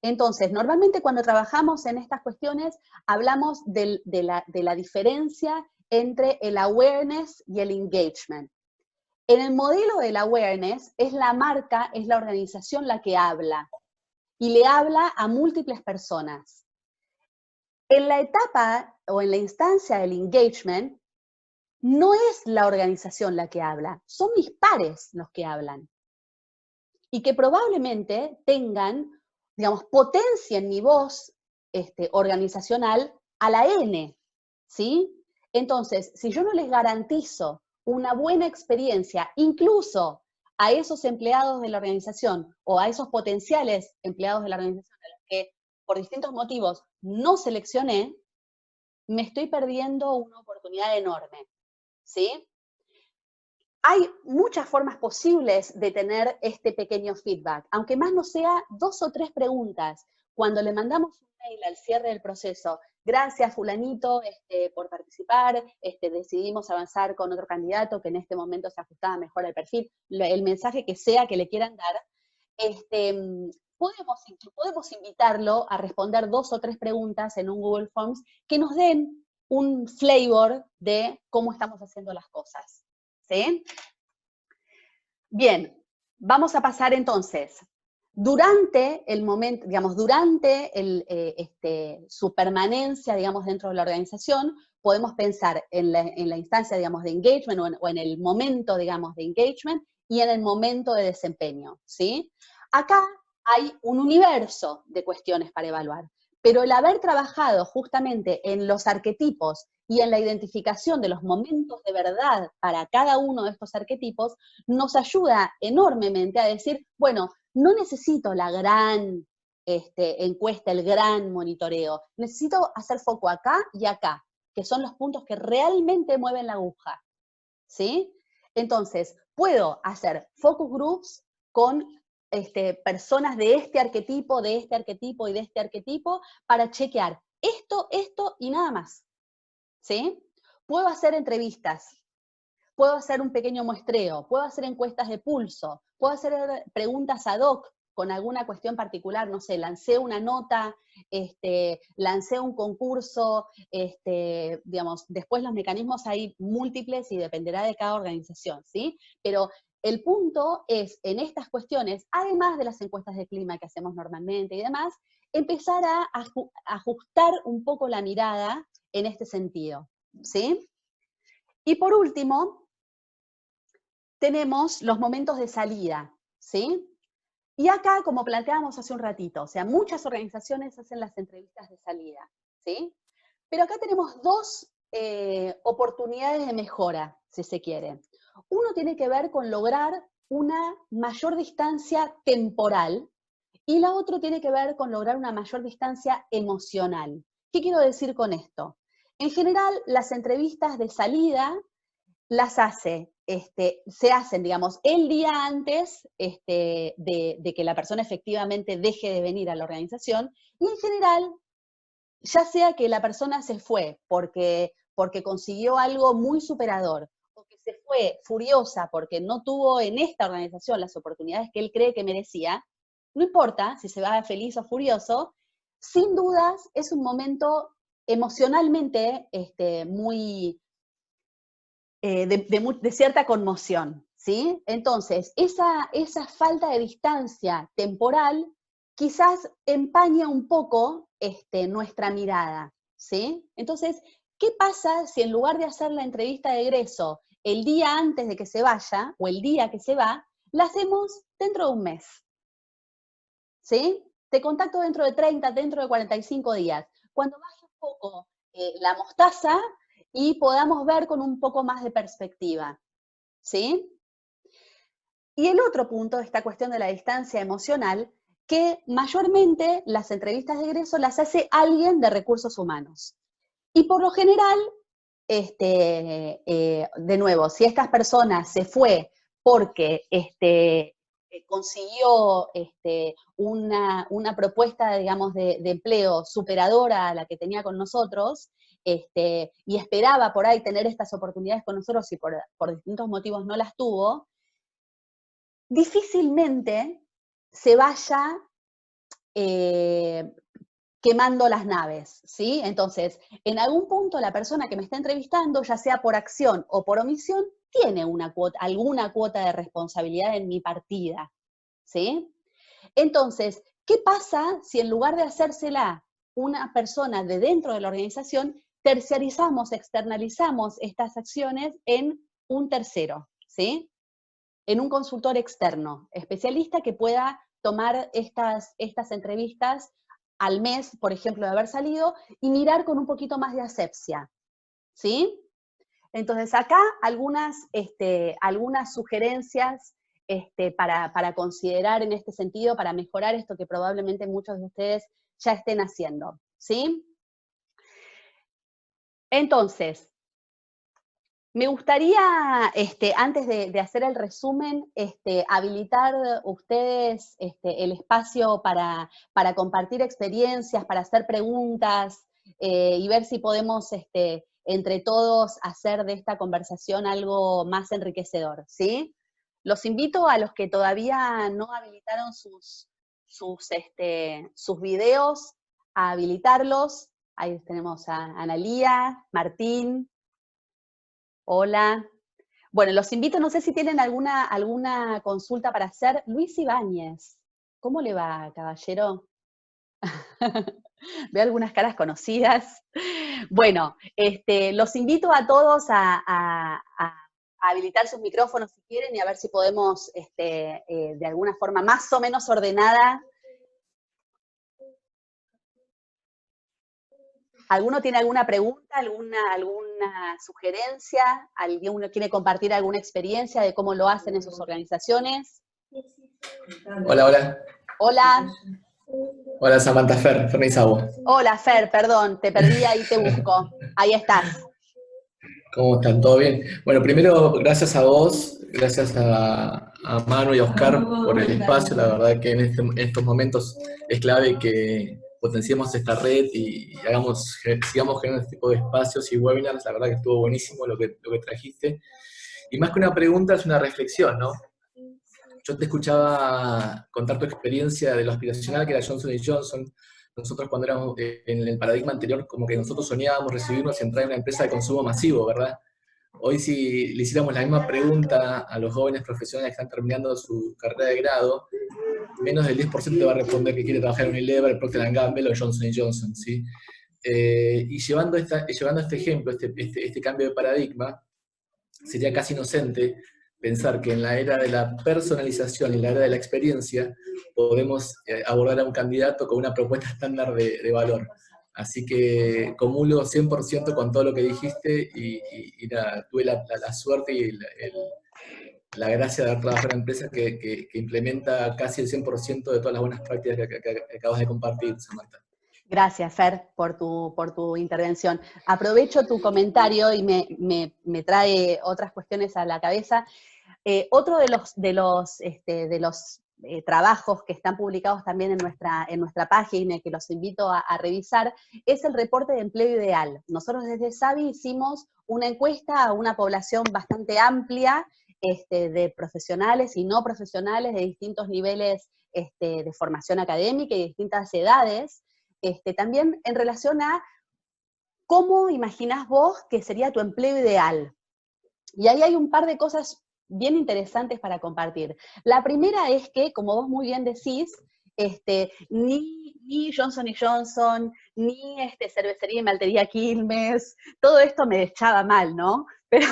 Entonces, normalmente cuando trabajamos en estas cuestiones, hablamos de la diferencia entre el awareness y el engagement. En el modelo del awareness, es la marca, es la organización la que habla, y le habla a múltiples personas. En la etapa o en la instancia del engagement, no es la organización la que habla, son mis pares los que hablan. Y que probablemente tengan, digamos, potencien mi voz organizacional a la N, ¿sí? Entonces, si yo no les garantizo una buena experiencia, incluso a esos empleados de la organización o a esos potenciales empleados de la organización a los que por distintos motivos no seleccioné, me estoy perdiendo una oportunidad enorme, ¿sí? Hay muchas formas posibles de tener este pequeño feedback, aunque más no sea 2 o 3 preguntas. Cuando le mandamos un mail al cierre del proceso, gracias fulanito por participar, decidimos avanzar con otro candidato que en este momento se ajustaba mejor al perfil, el mensaje que sea que le quieran dar, podemos invitarlo a responder 2 o 3 preguntas en un Google Forms que nos den un flavor de cómo estamos haciendo las cosas. ¿Sí? Bien, vamos a pasar entonces, durante el momento, digamos, durante su permanencia, digamos, dentro de la organización, podemos pensar en la instancia, digamos, de engagement o en el momento, digamos, de engagement y en el momento de desempeño, ¿sí? Acá hay un universo de cuestiones para evaluar, pero el haber trabajado justamente en los arquetipos y en la identificación de los momentos de verdad para cada uno de estos arquetipos, nos ayuda enormemente a decir, bueno, no necesito la gran encuesta, el gran monitoreo, necesito hacer foco acá y acá, que son los puntos que realmente mueven la aguja, ¿sí? Entonces, puedo hacer focus groups con personas de este arquetipo, de este arquetipo y de este arquetipo, para chequear esto y nada más. ¿Sí? Puedo hacer entrevistas, puedo hacer un pequeño muestreo, puedo hacer encuestas de pulso, puedo hacer preguntas ad hoc con alguna cuestión particular, no sé, lancé una nota, lancé un concurso, digamos, después los mecanismos hay múltiples y dependerá de cada organización, ¿sí? Pero el punto es, en estas cuestiones, además de las encuestas de clima que hacemos normalmente y demás, empezar a ajustar un poco la mirada en este sentido, ¿sí? Y por último, tenemos los momentos de salida, ¿sí? Y acá, como planteábamos hace un ratito, o sea, muchas organizaciones hacen las entrevistas de salida, ¿sí? Pero acá tenemos 2 oportunidades de mejora, si se quiere. Uno tiene que ver con lograr una mayor distancia temporal y la otra tiene que ver con lograr una mayor distancia emocional. ¿Qué quiero decir con esto? En general, las entrevistas de salida las se hacen, digamos, el día antes de que la persona efectivamente deje de venir a la organización, y en general, ya sea que la persona se fue porque consiguió algo muy superador, o que se fue furiosa porque no tuvo en esta organización las oportunidades que él cree que merecía, no importa si se va feliz o furioso, sin dudas es un momento emocionalmente muy de cierta conmoción, ¿sí? Entonces, esa falta de distancia temporal quizás empaña un poco nuestra mirada, ¿sí? Entonces, ¿qué pasa si en lugar de hacer la entrevista de egreso el día antes de que se vaya, o el día que se va, la hacemos dentro de un mes? ¿Sí? Te contacto dentro de 30, dentro de 45 días, cuando baje un poco la mostaza y podamos ver con un poco más de perspectiva, ¿sí? Y el otro punto, esta cuestión de la distancia emocional, que mayormente las entrevistas de egreso las hace alguien de recursos humanos. Y por lo general, de nuevo, si esta persona se fue porque consiguió una propuesta, digamos, de empleo superadora a la que tenía con nosotros, y esperaba por ahí tener estas oportunidades con nosotros y por distintos motivos no las tuvo, difícilmente se vaya quemando las naves, ¿sí? Entonces, en algún punto la persona que me está entrevistando, ya sea por acción o por omisión, tiene alguna cuota de responsabilidad en mi partida, ¿sí? Entonces, ¿qué pasa si en lugar de hacérsela una persona de dentro de la organización, terciarizamos, externalizamos estas acciones en un tercero, ¿sí? En un consultor externo, especialista que pueda tomar estas entrevistas al mes, por ejemplo, de haber salido, y mirar con un poquito más de asepsia, ¿sí? Entonces, acá algunas sugerencias para considerar en este sentido, para mejorar esto que probablemente muchos de ustedes ya estén haciendo, ¿sí? Entonces, me gustaría, antes de hacer el resumen, habilitar ustedes el espacio para compartir experiencias, para hacer preguntas, y ver si podemos, entre todos, hacer de esta conversación algo más enriquecedor, ¿sí? Los invito a los que todavía no habilitaron sus videos, a habilitarlos. Ahí tenemos a Analía, Martín. Hola. Bueno, los invito, no sé si tienen alguna consulta para hacer. Luis Ibáñez, ¿cómo le va, caballero? Veo algunas caras conocidas. Bueno, los invito a todos a habilitar sus micrófonos si quieren y a ver si podemos, de alguna forma más o menos ordenada. ¿Alguno tiene alguna pregunta, alguna sugerencia? ¿Alguno quiere compartir alguna experiencia de cómo lo hacen en sus organizaciones? Hola, hola. Hola. Hola, Samantha, Fer Neisawa. Hola, Fer, perdón, te perdí, ahí te busco. Ahí estás. ¿Cómo están? ¿Todo bien? Bueno, primero, gracias a vos, gracias a Manu y a Oscar por el espacio. La verdad que en estos momentos es clave que potenciemos esta red y sigamos generando este tipo de espacios y webinars. La verdad que estuvo buenísimo lo que trajiste. Y más que una pregunta, es una reflexión, ¿no? Yo te escuchaba contar tu experiencia de lo aspiracional que era Johnson & Johnson. Nosotros cuando éramos en el paradigma anterior, como que nosotros soñábamos recibirnos y entrar en una empresa de consumo masivo, ¿verdad? Hoy si le hiciéramos la misma pregunta a los jóvenes profesionales que están terminando su carrera de grado, menos del 10% te va a responder que quiere trabajar en Unilever, Procter & Gamble o Johnson & Johnson, ¿sí? Y llevando este ejemplo, este cambio de paradigma, sería casi inocente pensar que en la era de la personalización y en la era de la experiencia podemos abordar a un candidato con una propuesta estándar de valor. Así que comulgo 100% con todo lo que dijiste y nada, tuve la suerte y la gracia de haber trabajado en una empresa que implementa casi el 100% de todas las buenas prácticas que acabas de compartir, Samantha. Gracias, Fer, por tu intervención. Aprovecho tu comentario y me trae otras cuestiones a la cabeza. Otro de los trabajos que están publicados también en nuestra página y que los invito a revisar es el reporte de empleo ideal. Nosotros desde Savi hicimos una encuesta a una población bastante amplia de profesionales y no profesionales de distintos niveles de formación académica y de distintas edades, también en relación a cómo imaginás vos que sería tu empleo ideal. Y ahí hay un par de cosas bien interesantes para compartir. La primera es que, como vos muy bien decís, ni Johnson Johnson, ni Cervecería y Maltería Quilmes, todo esto me echaba mal, ¿no? Pero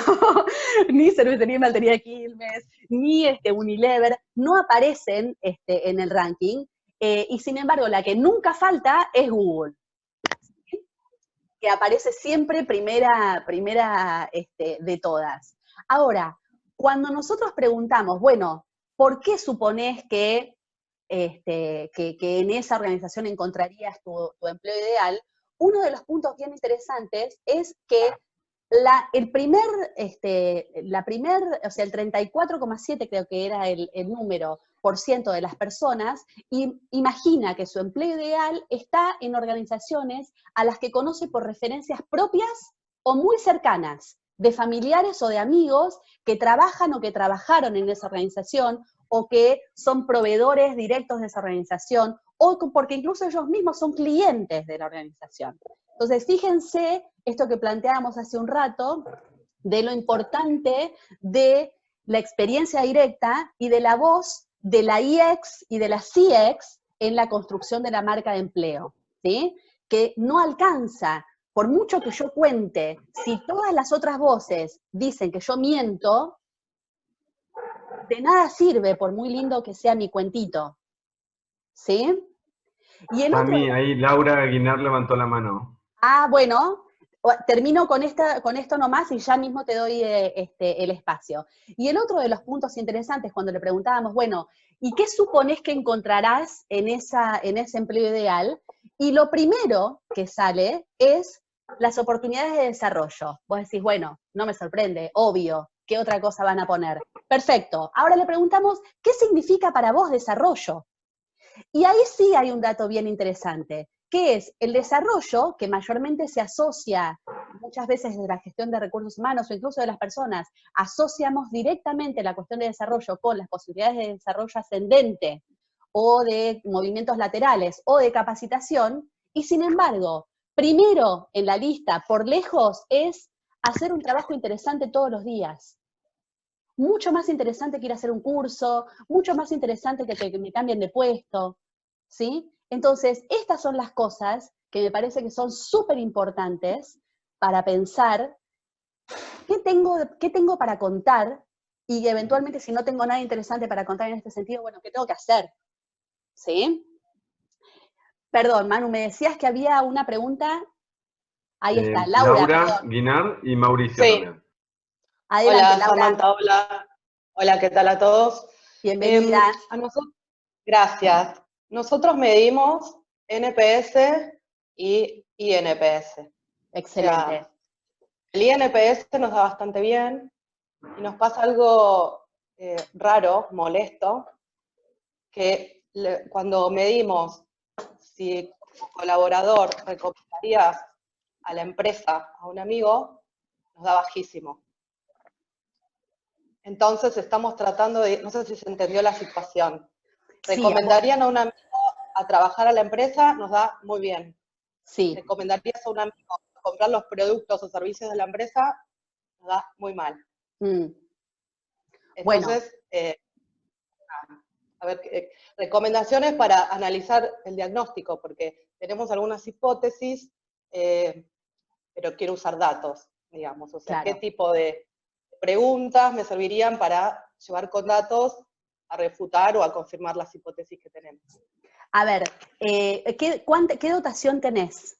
ni Cervecería y Maltería Quilmes, ni Unilever, no aparecen en el ranking, y sin embargo la que nunca falta es Google, ¿sí? Que aparece siempre primera de todas. Ahora, cuando nosotros preguntamos, bueno, ¿por qué suponés que en esa organización encontrarías tu empleo ideal? Uno de los puntos bien interesantes es que el 34,7 creo que era el número por ciento de las personas, imagina que su empleo ideal está en organizaciones a las que conoce por referencias propias o muy cercanas, de familiares o de amigos que trabajan o que trabajaron en esa organización, o que son proveedores directos de esa organización, o porque incluso ellos mismos son clientes de la organización. Entonces, fíjense esto que planteábamos hace un rato, de lo importante de la experiencia directa y de la voz de la IX y de la CX en la construcción de la marca de empleo, ¿sí? Que no alcanza, por mucho que yo cuente, si todas las otras voces dicen que yo miento, de nada sirve, por muy lindo que sea mi cuentito, ¿sí? Y el otro... Ahí Laura Guinar levantó la mano. Ah, bueno, termino con esto nomás y ya mismo te doy el espacio. Y el otro de los puntos interesantes cuando le preguntábamos, bueno, ¿y qué suponés que encontrarás en ese empleo ideal? Y lo primero que sale es las oportunidades de desarrollo. Vos decís, bueno, no me sorprende, obvio, ¿qué otra cosa van a poner? Perfecto. Ahora le preguntamos, ¿qué significa para vos desarrollo? Y ahí sí hay un dato bien interesante, que es el desarrollo, que mayormente se asocia, muchas veces de la gestión de recursos humanos o incluso de las personas, asociamos directamente la cuestión de desarrollo con las posibilidades de desarrollo ascendente, o de movimientos laterales, o de capacitación, y sin embargo, primero en la lista, por lejos, es hacer un trabajo interesante todos los días. Mucho más interesante que ir a hacer un curso, mucho más interesante que me cambien de puesto, ¿sí? Entonces, estas son las cosas que me parece que son súper importantes para pensar qué tengo para contar, y eventualmente si no tengo nada interesante para contar en este sentido, bueno, ¿qué tengo que hacer? ¿Sí? Perdón, Manu, me decías que había una pregunta. Ahí está, Laura, perdón. Guinar y Mauricio Sí. también. Adelante, Hola, Laura. Samantha, hola. Hola, ¿qué tal a todos? Bienvenida. Gracias. Nosotros medimos NPS y INPS. Excelente. O sea, el INPS nos da bastante bien y nos pasa algo raro, molesto, que cuando medimos si como colaborador recomendarías a la empresa a un amigo, nos da bajísimo. Entonces estamos tratando de, no sé si se entendió la situación. ¿Recomendarían a un amigo a trabajar a la empresa? Nos da muy bien. Sí. ¿Recomendarías a un amigo a comprar los productos o servicios de la empresa? Nos da muy mal. Entonces, a ver, recomendaciones para analizar el diagnóstico, porque tenemos algunas hipótesis, pero quiero usar datos, digamos. O sea, claro. ¿qué tipo de preguntas me servirían para llevar con datos a refutar o a confirmar las hipótesis que tenemos? A ver, ¿qué dotación tenés?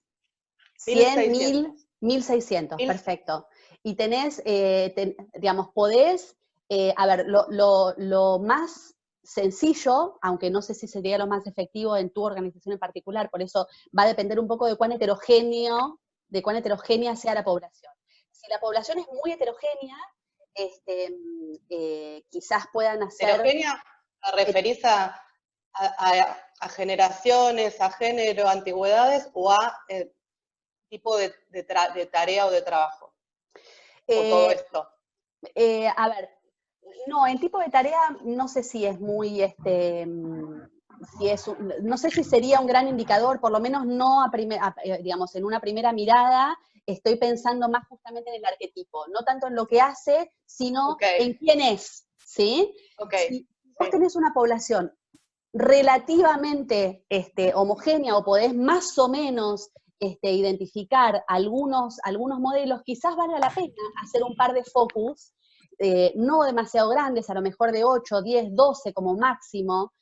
100, 1000, 1600, perfecto. Y tenés, digamos, podés, a ver, lo más sencillo, aunque no sé si sería lo más efectivo en tu organización en particular, por eso va a depender un poco de cuán heterogénea sea la población. Si la población es muy heterogénea, quizás puedan hacer... ¿Heterogénea te referís a generaciones, a género, antigüedades o a tipo de tarea o de trabajo? ¿O todo esto? A ver, no, en tipo de tarea no sé si es muy, no sé si sería un gran indicador, por lo menos no, digamos, en una primera mirada, estoy pensando más justamente en el arquetipo, no tanto en lo que hace, sino en quién es, ¿sí? Si vos tenés una población relativamente homogénea o podés más o menos identificar algunos modelos, quizás valga la pena hacer un par de focus, no demasiado grandes, a lo mejor de 8, 10, 12 como máximo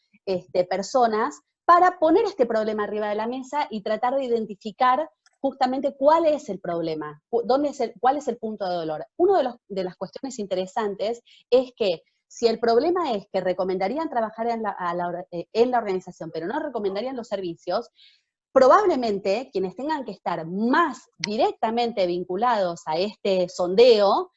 personas, para poner este problema arriba de la mesa y tratar de identificar justamente cuál es el problema, cuál es el punto de dolor. Una de las cuestiones interesantes es que si el problema es que recomendarían trabajar en la organización, pero no recomendarían los servicios, probablemente quienes tengan que estar más directamente vinculados a este sondeo,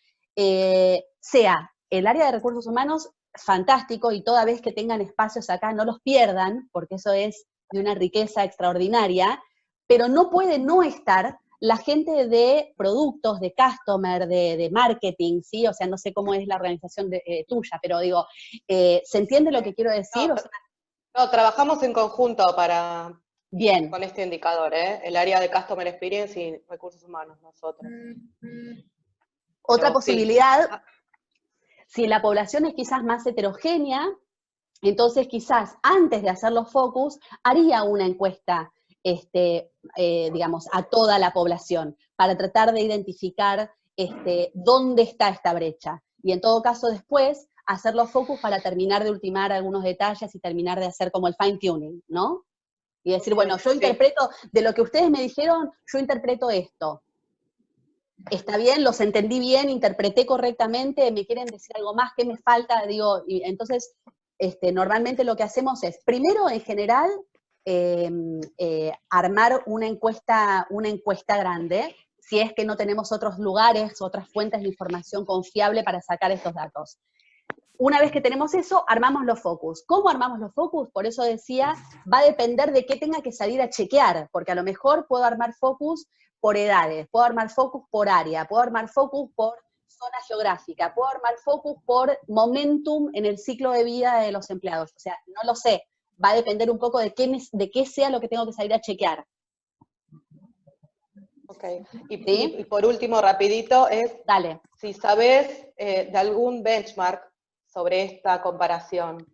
sea el área de recursos humanos, fantástico, y toda vez que tengan espacios acá no los pierdan, porque eso es de una riqueza extraordinaria, pero no puede no estar la gente de productos, de customer, de marketing, ¿sí? O sea, no sé cómo es la organización tuya, pero digo, ¿se entiende lo que quiero decir? No, trabajamos en conjunto Bien. Con este indicador, el área de Customer Experience y recursos humanos, nosotros. Otra posibilidad, si la población es quizás más heterogénea, entonces quizás antes de hacer los focus, haría una encuesta, digamos, a toda la población, para tratar de identificar dónde está esta brecha. Y en todo caso después, hacer los focus para terminar de ultimar algunos detalles y terminar de hacer como el fine tuning, ¿no? Y decir, bueno, yo interpreto, de lo que ustedes me dijeron, yo interpreto esto. Está bien, los entendí bien, interpreté correctamente, me quieren decir algo más, ¿qué me falta? Digo, y entonces, normalmente lo que hacemos es, primero, en general, armar una encuesta grande, si es que no tenemos otros lugares, otras fuentes de información confiable para sacar estos datos. Una vez que tenemos eso, armamos los focus. ¿Cómo armamos los focus? Por eso decía, va a depender de qué tenga que salir a chequear, porque a lo mejor puedo armar focus por edades, puedo armar focus por área, puedo armar focus por zona geográfica, puedo armar focus por momentum en el ciclo de vida de los empleados. O sea, no lo sé, va a depender un poco de qué sea lo que tengo que salir a chequear. Ok, y por último, rapidito, Dale. Si sabés de algún benchmark sobre esta comparación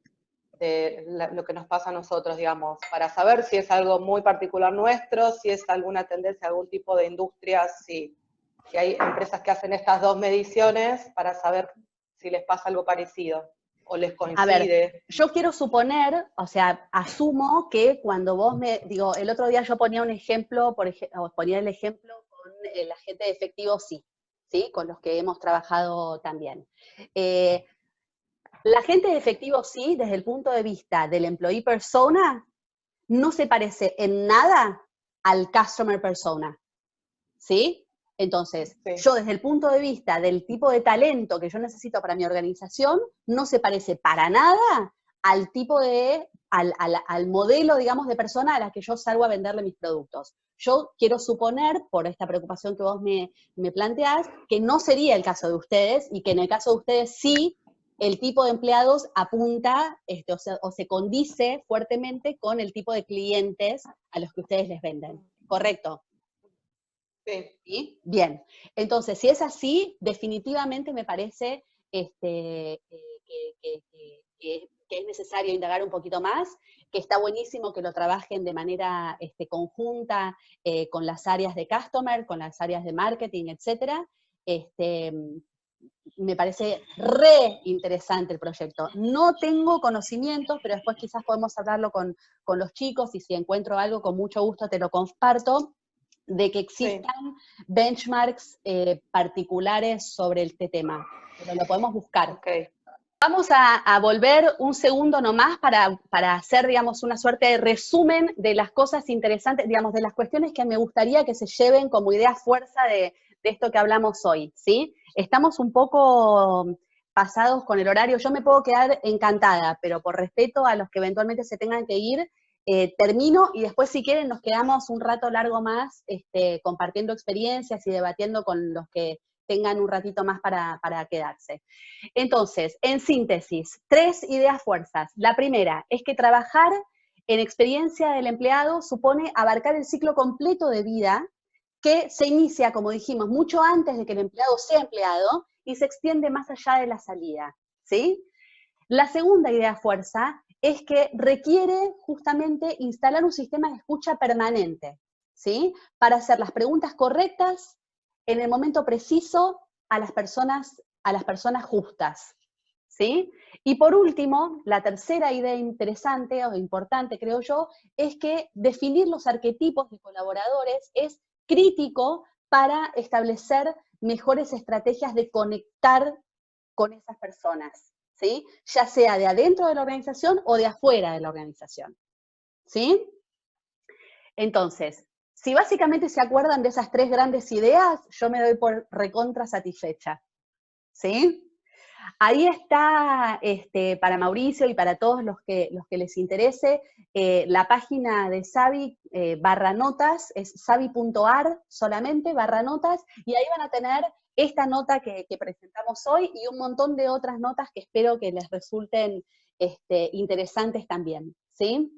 de lo que nos pasa a nosotros, digamos, para saber si es algo muy particular nuestro, si es alguna tendencia a algún tipo de industria, si hay empresas que hacen estas dos mediciones para saber si les pasa algo parecido o les coincide. A ver, yo quiero suponer, o sea, asumo que cuando vos digo, el otro día yo ponía un ejemplo, ponía el ejemplo con la gente de efectivo sí, con los que hemos trabajado también. La gente de efectivo sí, desde el punto de vista del employee persona, no se parece en nada al customer persona, ¿sí? Entonces, yo desde el punto de vista del tipo de talento que yo necesito para mi organización, no se parece para nada al tipo al modelo, digamos, de persona a la que yo salgo a venderle mis productos. Yo quiero suponer, por esta preocupación que vos me planteás, que no sería el caso de ustedes, y que en el caso de ustedes sí, el tipo de empleados apunta o se condice fuertemente con el tipo de clientes a los que ustedes les venden. ¿Correcto? Sí. Bien. Entonces, si es así, definitivamente me parece que es necesario indagar un poquito más, que está buenísimo que lo trabajen de manera conjunta con las áreas de customer, con las áreas de marketing, etcétera. Me parece re interesante el proyecto. No tengo conocimientos, pero después quizás podemos hablarlo con los chicos, y si encuentro algo, con mucho gusto te lo comparto, de que existan benchmarks particulares sobre este tema. Pero lo podemos buscar. Okay. Vamos a volver un segundo nomás para hacer, digamos, una suerte de resumen de las cosas interesantes, digamos, de las cuestiones que me gustaría que se lleven como idea fuerza de esto que hablamos hoy, ¿sí? Estamos un poco pasados con el horario. Yo me puedo quedar encantada, pero por respeto a los que eventualmente se tengan que ir, termino, y después si quieren nos quedamos un rato largo más compartiendo experiencias y debatiendo con los que tengan un ratito más para quedarse. Entonces, en síntesis, 3 ideas fuerzas. La primera es que trabajar en experiencia del empleado supone abarcar el ciclo completo de vida que se inicia, como dijimos, mucho antes de que el empleado sea empleado y se extiende más allá de la salida, ¿sí? La segunda idea fuerza es que requiere justamente instalar un sistema de escucha permanente, ¿sí? Para hacer las preguntas correctas en el momento preciso a las personas justas, ¿sí? Y por último, la tercera idea interesante o importante, creo yo, es que definir los arquetipos de colaboradores es crítico para establecer mejores estrategias de conectar con esas personas, ¿sí? Ya sea de adentro de la organización o de afuera de la organización, ¿sí? Entonces, si básicamente se acuerdan de esas tres grandes ideas, yo me doy por recontra satisfecha, ¿sí? Ahí está, para Mauricio y para todos los que les interese, la página de Savi /notas, es savi.ar solamente, /notas, y ahí van a tener esta nota que presentamos hoy y un montón de otras notas que espero que les resulten interesantes también, ¿sí?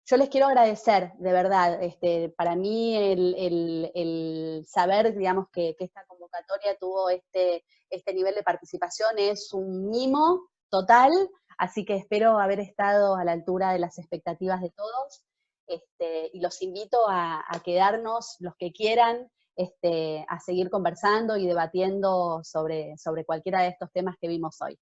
Yo les quiero agradecer, de verdad, para mí el saber, digamos, que esta convocatoria tuvo este nivel de participación es un mimo total, así que espero haber estado a la altura de las expectativas de todos, y los invito a quedarnos, los que quieran, a seguir conversando y debatiendo sobre cualquiera de estos temas que vimos hoy.